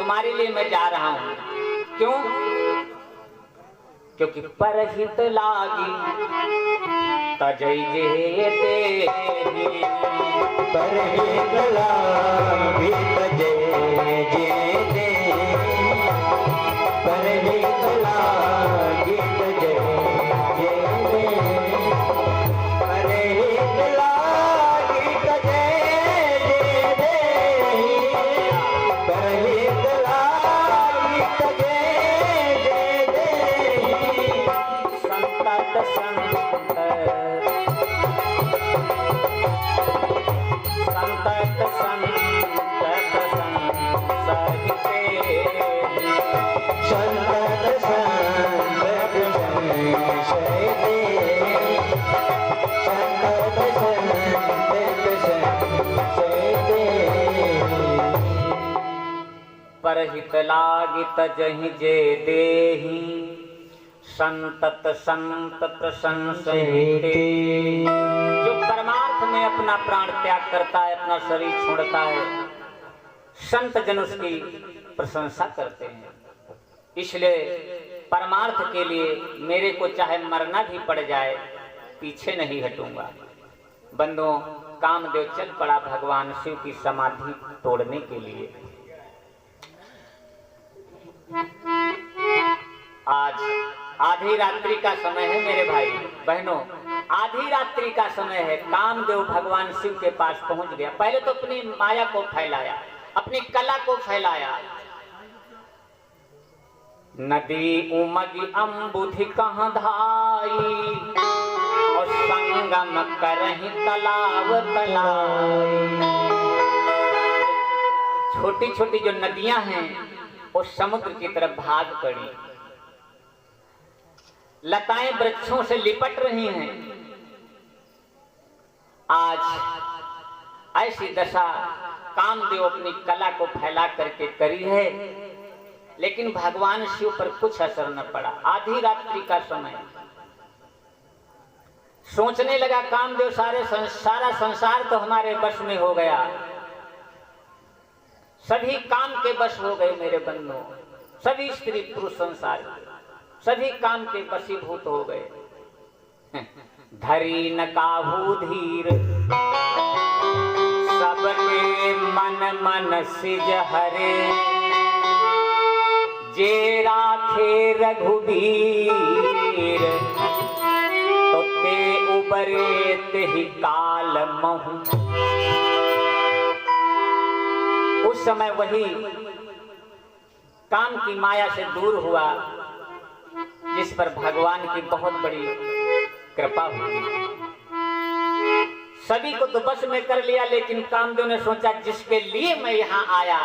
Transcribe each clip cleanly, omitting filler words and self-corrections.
तुम्हारे लिए मैं जा रहा हूं। क्यों? क्योंकि परहित लागी तजै जे देहि, परहित लागी तजै जे देहि, परहित लागी तजै जे देहि, परहित लागी तजै जे देहि, परहित लागी तजै जे देहि। संतत संत संतत संतत संसहिते, संतत संतत संशयते, संतत संतत संशयते। परहित लागी तजहि जे देहि, संतत संतत संशयते। जो परमार्थ में अपना प्राण त्याग करता है, अपना शरीर छोड़ता है, संत जन उसकी प्रशंसा करते हैं। इसलिए परमार्थ के लिए मेरे को चाहे मरना भी पड़ जाए, पीछे नहीं हटूंगा। बंदों, कामदेव चल पड़ा भगवान शिव की समाधि तोड़ने के लिए। आज आधी रात्रि का समय है मेरे भाई बहनों, आधी रात्रि का समय है। कामदेव भगवान शिव के पास पहुंच गया। पहले तो अपनी माया को फैलाया, अपनी कला को फैलाया। नदी उमगी अम्बुधि कहाँ धाई, और संगम करहि तालाब तलाई। छोटी छोटी जो नदियां हैं वो समुद्र की तरफ भाग पड़ी, लताएं वृक्षों से लिपट रही हैं। आज ऐसी दशा कामदेव अपनी कला को फैला करके करी है, लेकिन भगवान शिव पर कुछ असर न पड़ा। आधी रात्रि का समय, सोचने लगा कामदेव सारा संसार तो हमारे वश में हो गया, सभी काम के वश हो गए मेरे बंधुओं, सभी स्त्री पुरुष संसार सभी काम के वशीभूत हो गए। धरी न काहू धीर सबके मन मन सिज हरे, जे राखे रघुबीर तो ते उबरे तेहि काल महु। उस समय वही काम की माया से दूर हुआ, जिस पर भगवान की बहुत बड़ी कृपा हुई। सभी को तो बस में कर लिया, लेकिन कामदेव ने सोचा जिसके लिए मैं यहाँ आया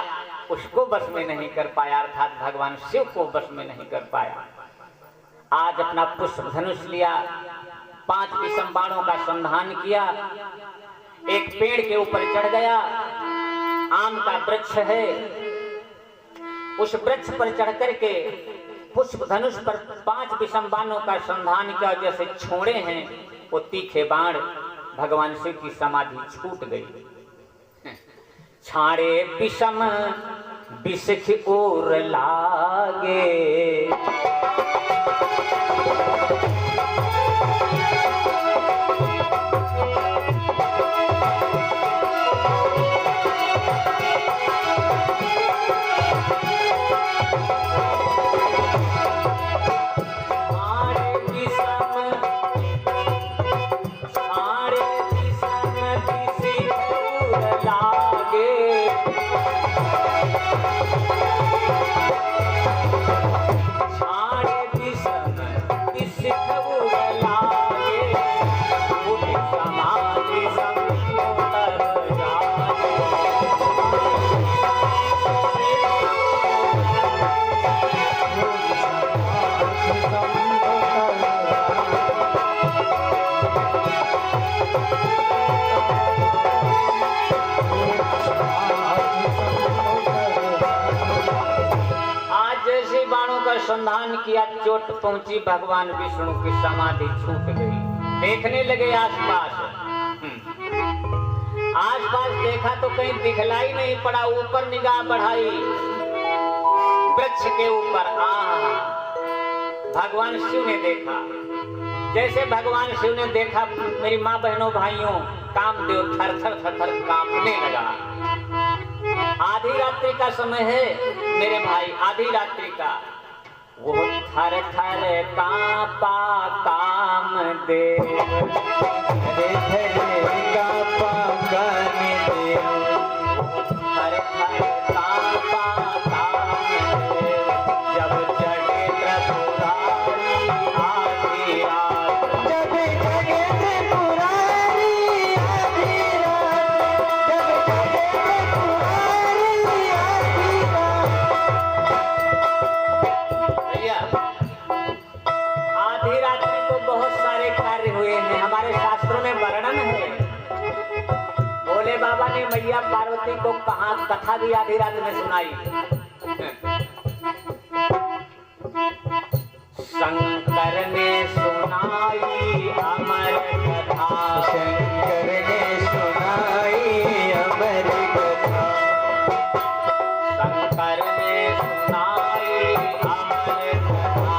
उसको बस में नहीं कर पाया, अर्थात भगवान शिव को बस में नहीं कर पाया। आज अपना पुष्प धनुष लिया, 5 विषम बाणों का संधान किया, एक पेड़ के ऊपर चढ़ गया। आम का वृक्ष है, उस वृक्ष पर चढ़ करके पुष्प धनुष पर 5 विषम बाणों का संधान किया। जैसे छोड़े हैं वो तीखे बाण, भगवान शिव की समाधि छूट गई। छाड़े विषम विषख और लागे, संधान किया, चोट पहुंची, भगवान विष्णु की समाधि छूट गई। देखने लगे आसपास, आसपास देखा तो कहीं दिखलाई नहीं पड़ा। ऊपर निगाह बढ़ाई वृक्ष के ऊपर भगवान शिव ने देखा। जैसे भगवान शिव ने देखा, मेरी माँ बहनों भाइयों, कामदेव थर थर थर थर कांपने लगा। आधी रात्रि का समय है मेरे भाई, आधी रात्रि का। वो थर थर कांपा कामदेव, रे थरे कांपा कामदेव, थर थर कांपा कामदेव। जब जगे त्रिपुरारी आधी रात, जब जगे त्रिपुरारी आधी रात, जब जगे त्रिपुरारी आधी रात। भैया आधी रात्रि को बहुत सारे कार्य हुए हैं, हमारे शास्त्रों में वर्णन है। भोले बाबा ने मैया पार्वती को कहा, कथा भी आधी रात में सुनाई। शंकर ने सुनाई अमर कथा, शंकर ने सुनाई अमर कथा, शंकर ने सुनाई अमर कथा।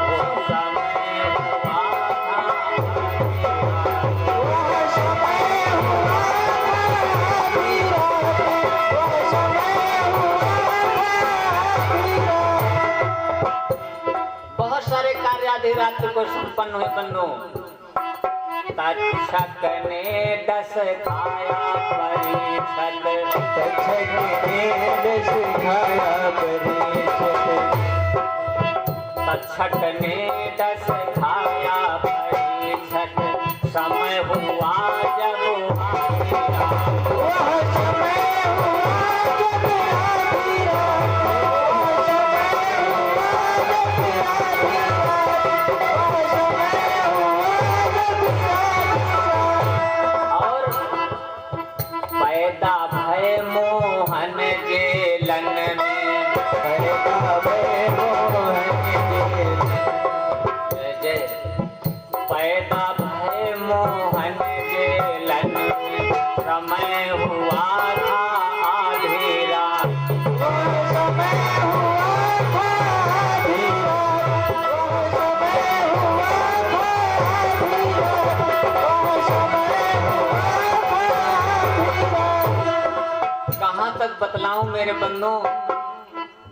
वो समय हुआ था वो समय हुआ आधी रात, वो समय हुआ आधी रात। बहुत सारे कार्य आधी रात्रि को संपन्न हुए बंधु। तक्षक ने दस खाया परिषद, तक्षक ने दस खाया परिषद, तक्षक ने दस खाया परिषद। समय हुआ जब आधी रात, वह समय हुआ जब आधी रात, वह समय हुआ जब आधी रात, वह समय हुआ जब आधी रात। और पैदा भय मोहन जेलन में, पैदा भय मोहन जेलन, जय जय। पैदा भय मोहन जेलन में, समय हुआ था आधी रात। वह समय हुआ था आधी रात, वह समय हुआ था आधी रात, वह समय हुआ था आधी रात। कहाँ तक बतलाऊं मेरे बंधुओं,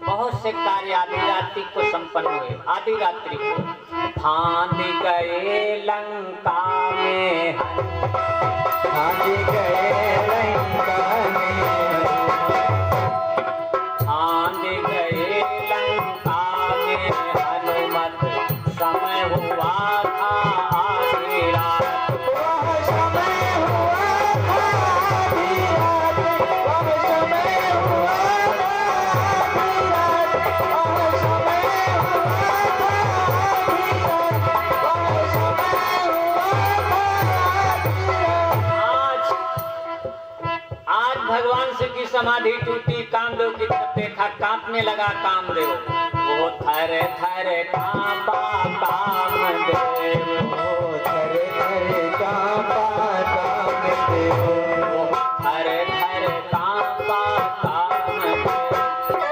बहुत से कार्य आधी रात्रि को संपन्न हुए। आधी रात्रि को फांद गए लंका में हनुमान, फांद गए लंका में, फांद गए लंका में हनुमत। समय हुआ था आधी रात, वह समय हुआ था आधी रात, वह समय हुआ था आधी रात, वह समय हुआ था आधी रात, वह समय हुआ था आधी रात। आज भगवान शिव की समाधि टूटी, कामदेव की तरफ देखा, कांपने लगा कामदेव। वो थर थर कांपा कामदेव, ओ थर थर कांपा कामदेव, वो थर थर कांपा कामदेव।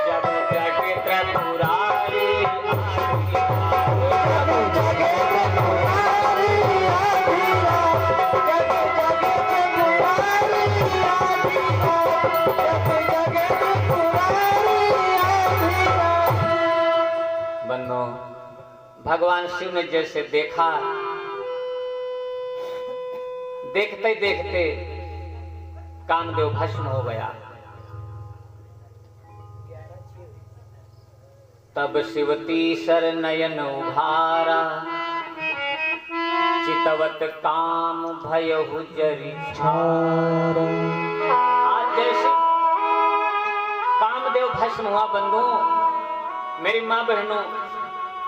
जब जगे त्रिपुरारी आधी रात, जब जगे त्रिपुरारी आधी रात, जब जगे त्रिपुरारी आधी रात, जब जगे त्रिपुरारी आधी रात। बंधु, भगवान शिव ने जैसे देखा, देखते देखते कामदेव भस्म हो गया। तब शिवती सर नयन उघारा, चितवत काम भयहु जरी छारा। आज जैसे कामदेव भस्म हुआ बंधु, मेरी माँ बहनों,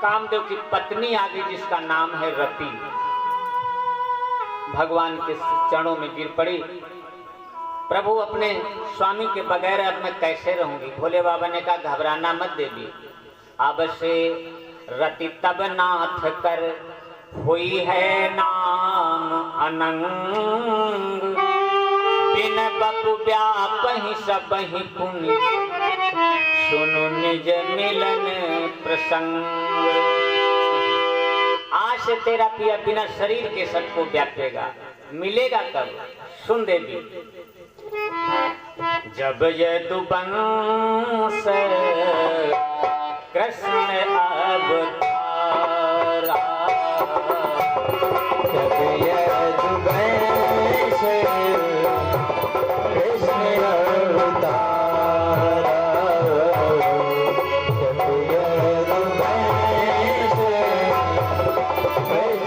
कामदेव की पत्नी आ गई जिसका नाम है रति, भगवान के चरणों में गिर पड़ी। प्रभु अपने स्वामी के बगैर अब मैं कैसे रहूंगी। भोले बाबा ने कहा घबराना मत देवी, अब से रति तब नाथ कर हुई है नाम अनंग। बिन बपु व्यापहि सबहि पुनि सुनु निज मिलन प्रसंग। आज से तेरा पिया बिना शरीर के सबको व्यापेगा, मिलेगा कब? सुन देवी, जब यदुवंश कृष्ण अवतारा, जब यदुवंश कृष्ण अवतारा, जब यदुवंश कृष्ण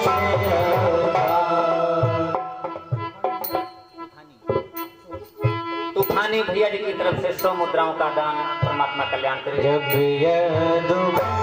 तूफानी भैया जी की तरफ से 100 मुद्राओं का दान, परमात्मा कल्याण करे। जब यदुवंश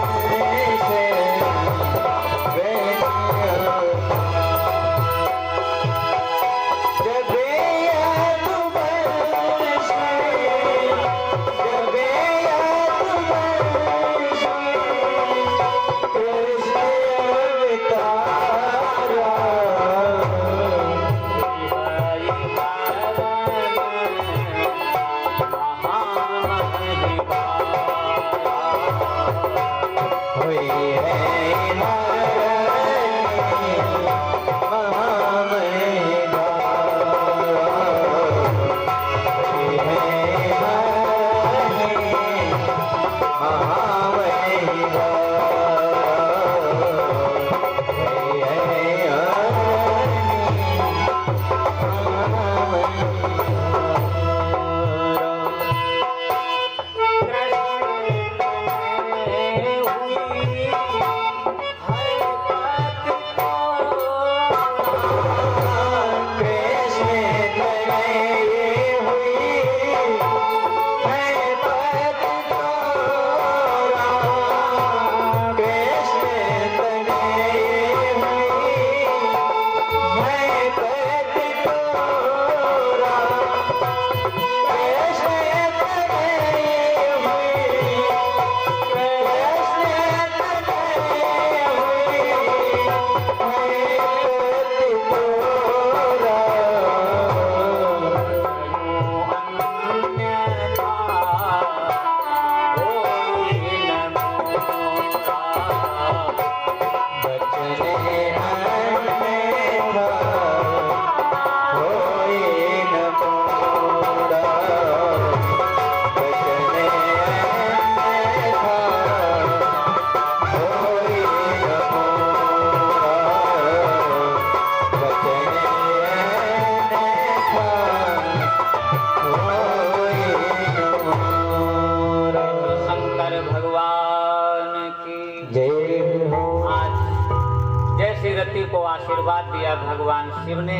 आशीर्वाद दिया भगवान शिव ने,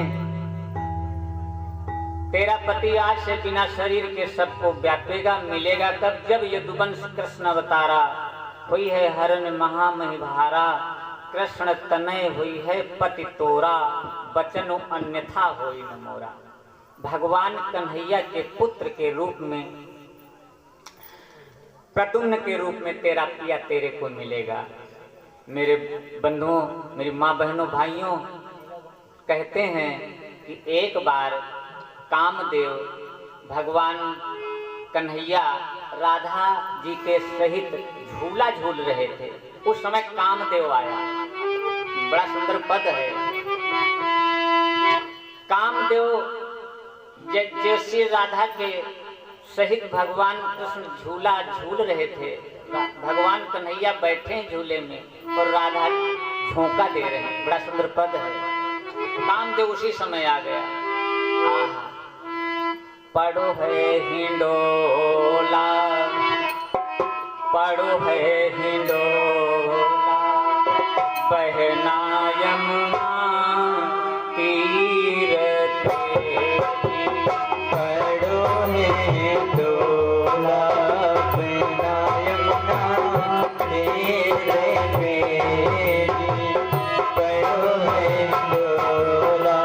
तेरा पति आज से बिना शरीर के सबको व्यापेगा, मिलेगा कब? जब यदुवंश कृष्ण अवतारा, हुई है हरण महामहिभारा, कृष्ण तनय हुई है पति तोरा, बचनु अन्यथा होई न मोरा। भगवान कन्हैया के पुत्र के रूप में, प्रद्युम्न के रूप में तेरा पिया तेरे को मिलेगा। मेरे बंधुओं, मेरी माँ बहनों भाइयों, कहते हैं कि एक बार कामदेव भगवान कन्हैया राधा जी के सहित झूला झूल रहे थे। उस समय कामदेव आया, बड़ा सुंदर पद है। कामदेव जैसे राधा के सहित भगवान कृष्ण झूला झूल रहे थे, भगवान कन्हैया बैठे झूले में और राधा झोंका दे रहे हैं। बड़ा सुंदर पद है। कामदेव उसी समय आ गया। आहा, पड़ो है हिंडोला, पड़ो है हिंडोला, बहना यमुना तीरथ, पड़ो है हिंडोला, बहना यमुना तीरथ, पड़ो है हिंडोला,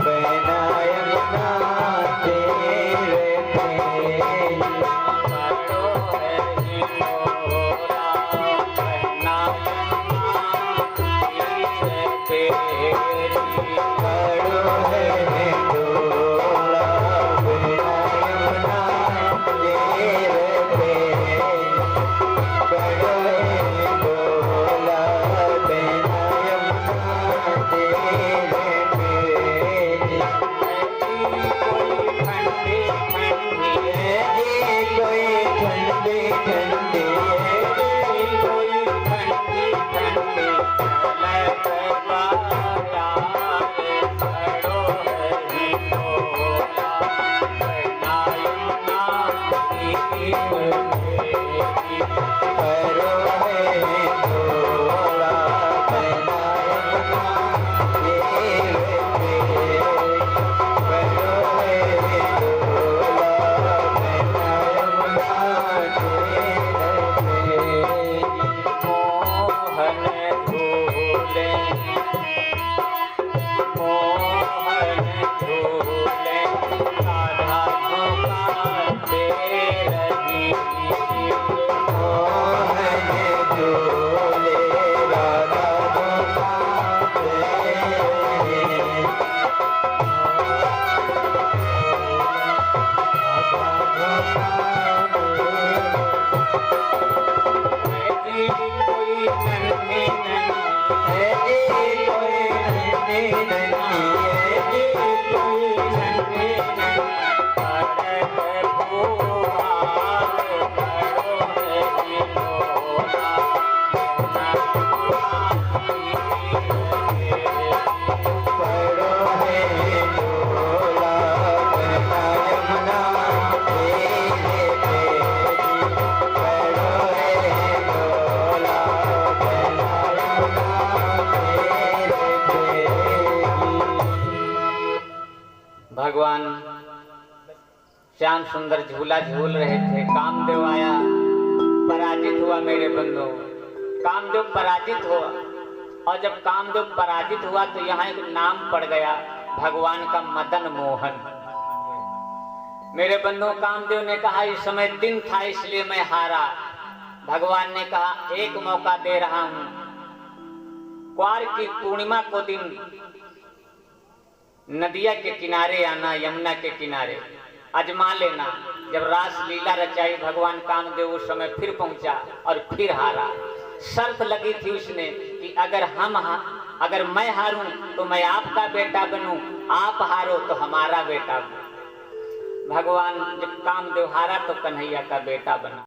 बहना यमुना तीरथ, पड़ो है हिंडोला, बहना यमुना तीरथ, पड़ो ठंडी कोई ठंडी ठंडी झलक पाया रे खड़ो है हिंडोला बना यमुना की परो है डोला बना यमुना तेरे परो है डोला बना यमुना तेरे मोहन झूले मोहन झूले राधा झुकाते रही मोहन झूले राधा झुकाते कोई नन्ही भगवान श्याम सुंदर झूला झूल रहे थे, कामदेव आया, पराजित हुआ मेरे बंधु। कामदेव पराजित हुआ, और जब कामदेव पराजित हुआ तो यहाँ एक नाम पड़ गया भगवान का, मदन मोहन। मेरे बंधु, कामदेव ने कहा इस समय दिन था इसलिए मैं हारा। भगवान ने कहा एक मौका दे रहा हूं, क्वार की पूर्णिमा को दिन नदिया के किनारे आना, यमुना के किनारे अजमा लेना। जब रास लीला रचाई भगवान कामदेव उस समय फिर पहुंचा और फिर हारा। शर्त लगी थी उसने कि अगर मैं हारूं तो मैं आपका बेटा बनूं, आप हारो तो हमारा बेटा बनूं। भगवान जब कामदेव हारा तो कन्हैया का बेटा बना।